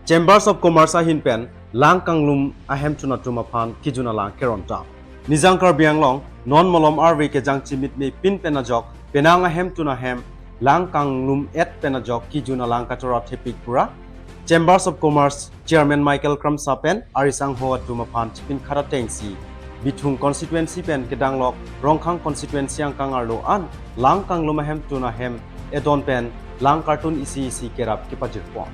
Chambers of Commerce ahin pen lang kanglum ahem chuna tuma phan kijuna lang keronta nizangkar bianglong non molom arve ke jang chimit me pin penajok penang ahem tuna hem lang kanglum et penajok kijuna lang katora thepik pura Chambers of Commerce Chairman Michael Kramsapen arisang ho tuma phan chipin khara tengsi bithung constituency pen kedanglok rongkhang constituency ang kangarlo an lang kanglum ahem tuna hem edon pen lang cartoon isi kerap kipajir pont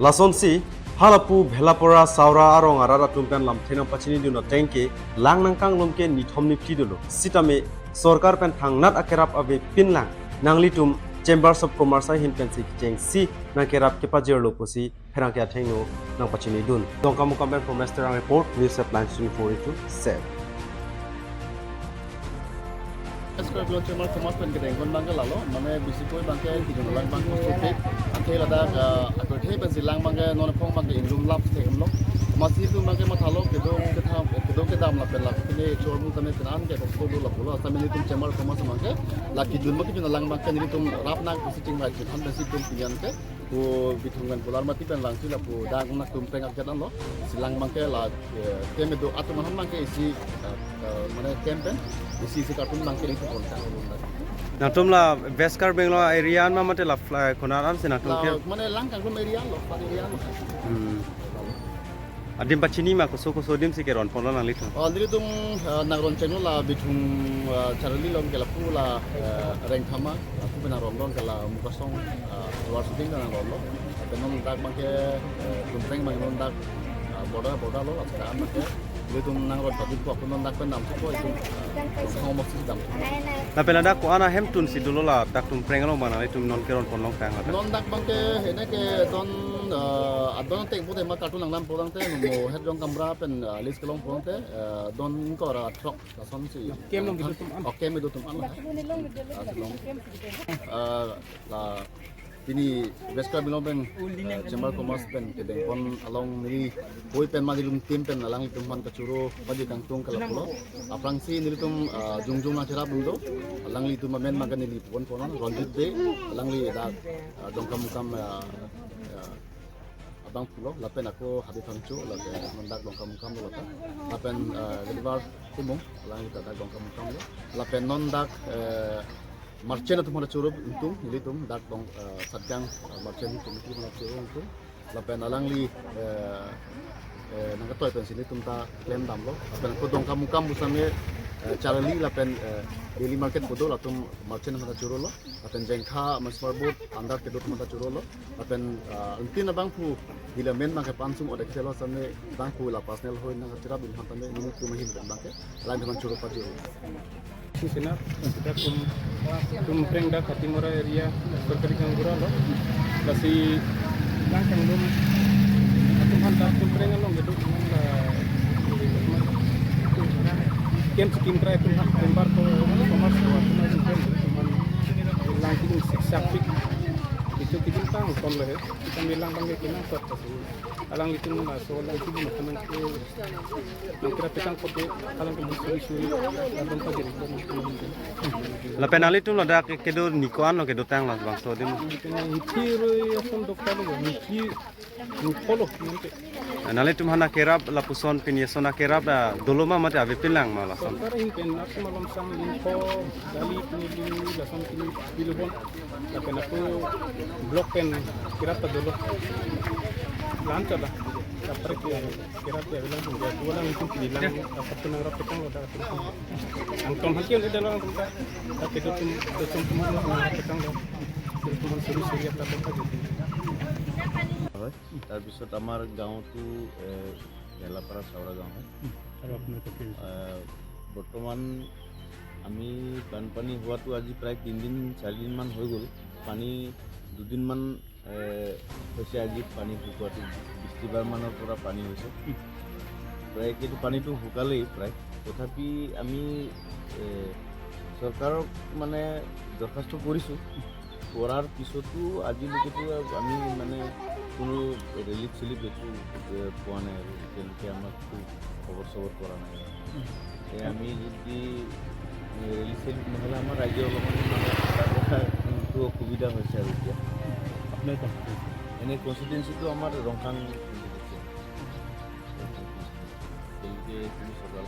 Lasonsi halapu bhelapora saura arong arara tumpen lam thena pachini duna tengke lang nangkang lomke nithomni pidulu sitame sarkar pen thangnat akerap ave pinlang nanglitum Chambers of Commerce hin pensi kicheng si nakerap kepajir loposi herangkya thengno nang pachini dun dongkamu kampen from restaurant report news headlines 24/7 Sekarang belum cuma kemas pen kita ingin bangga lalu, mana bisikoi bangga di dalam bangga konstruktif, antai lada aku teh pensilang bangga non pong bangga indum lap sehem lo, masih itu bangga matalo kita amlap pelak, ini cuma mu kami kenan ke kau dulu lalu, asal ini tu cemar kemas bangga, laki dulu mungkin juga lang bangga ini tu rap nak bisicing lagi, kan bisik tu pian ke, ku bitungan pular mati pen langsung lah, ku dah nak tu pengak kedan lo, silang bangga lah, kami tu atau mana bangga isi mana campaign isi kartun bangke itu kontak. Nah, tumla Veskar Bangalore area ma mate la konaran sena Lah mana langkang belum area lo, area lo. Adim pachini ma ko sodim sikeron pono nang litu. Oh, jadi tu nagron channel lah bitung Charlie long kala pula rank hama, aku benar rondon kala mukasong luar syuting dengan rondo. Tenon tak bangke tumpeng bangke nondak boda lo, sekarang bangke itu nangron tadi tu aku nondak pendam tu itu ngomong sih dam. Na pelada ko ana hemtun si dulu la dak tum prengalo mana itu non keron pon long tang la. Nondak bangke ini ke don adon tek bude ma kartun nang podang te mo head dong kamera pen list kelong podang te don ko ra truck lason si kem long gitu tum oke me do tum an la ini Veskar bilang bang Chamber Commerce pen kedeng pon along ni koi pen madilum tim pen alang itum man kacuro padi kangtung kala pulo aprang si nilitum jungjung na cerap bundo alang li tum men magan ni pon ponon ronjit de alang li da dongkam mukam abang pulo lapen aku habis hangcu lapen mendak dongkam mukam lo lapen gedivar tumung alang li da dongkam mukam lo lapen nondak Marchen atau mana curup untung, jadi tum dak dong sadang marchen tum itu mana curup untung, lapen alang li nangkat toy pensi ni tum ta klaim dam lo, lapen aku dong kamu busame cara li lapen daily market bodoh latum marchen mana curup lo, lapen jengka masmar boot andar kedut mana curup lo, lapen untin abang pu bila men mangke pansum odek selo same bang pu la pasnel hoy nangkat cerap bin hantame ini tum hin bangke, lain dengan curup padi. Sinar kita tumpreng dah Katimora area berkali kanggura lo kasi langkang belum atau hantar tumpreng lo gitu kem skim krai tu tembar to commerce waktu nanti langking siksapik itu kita tahu kon leh kita bilang bangga kena satu alang itu masuk lagi di makanan ke kira petang kote alang ke suri dan pagi La penali tum la dak kedo nikoan lo kedo tang la bang so dim. Hiru ya pun dokter lo hiki polo Nali tum hana kerap la puson pinya sona kerap da doloma mate ave pilang mala son. Sekarang ini penak malam sang info kali ini lasan ini bilubon tapi aku blok pen kira dulu lancar lah kapret ya kira bilang sudah dua lang itu bilang apa tu nang petang udah angkom hakian itu dalam tempat tapi itu cuma nang petang dah itu suri apa হয় তাৰপিছত আমাৰ গাঁৱতো বেলাপাৰা চাউৰা গাঁও হয় বৰ্তমান আমি বানপানী হোৱাটো আজি প্ৰায় 3-4 দিনমান হৈ গ'ল পানী দুদিনমান হৈছে আজি পানী শুকোৱাটো বৃষ্টিবাৰমানৰ পৰা পানী হৈছে প্ৰায় কিন্তু পানীটো শুকালেই প্ৰায় তথাপি আমি চৰকাৰক মানে দৰখাস্ত কৰিছোঁ কৰাৰ পিছতো আজিলৈকেতো আমি মানে কোনো ৰিলিফ চিলিফ একো পোৱা নাই আৰু তেওঁলোকে আমাক খবৰ চবৰ কৰা নাই আমি যদি ৰিলিফ চিলিফ নহ'লে আমাৰ ৰাইজে অলপমান মানে অসুবিধা হৈছে আৰু এতিয়া আপনার এনে কনস্টিটুয়েন্সিটো আমার রংখাং তেলকে পুলিশ সরকার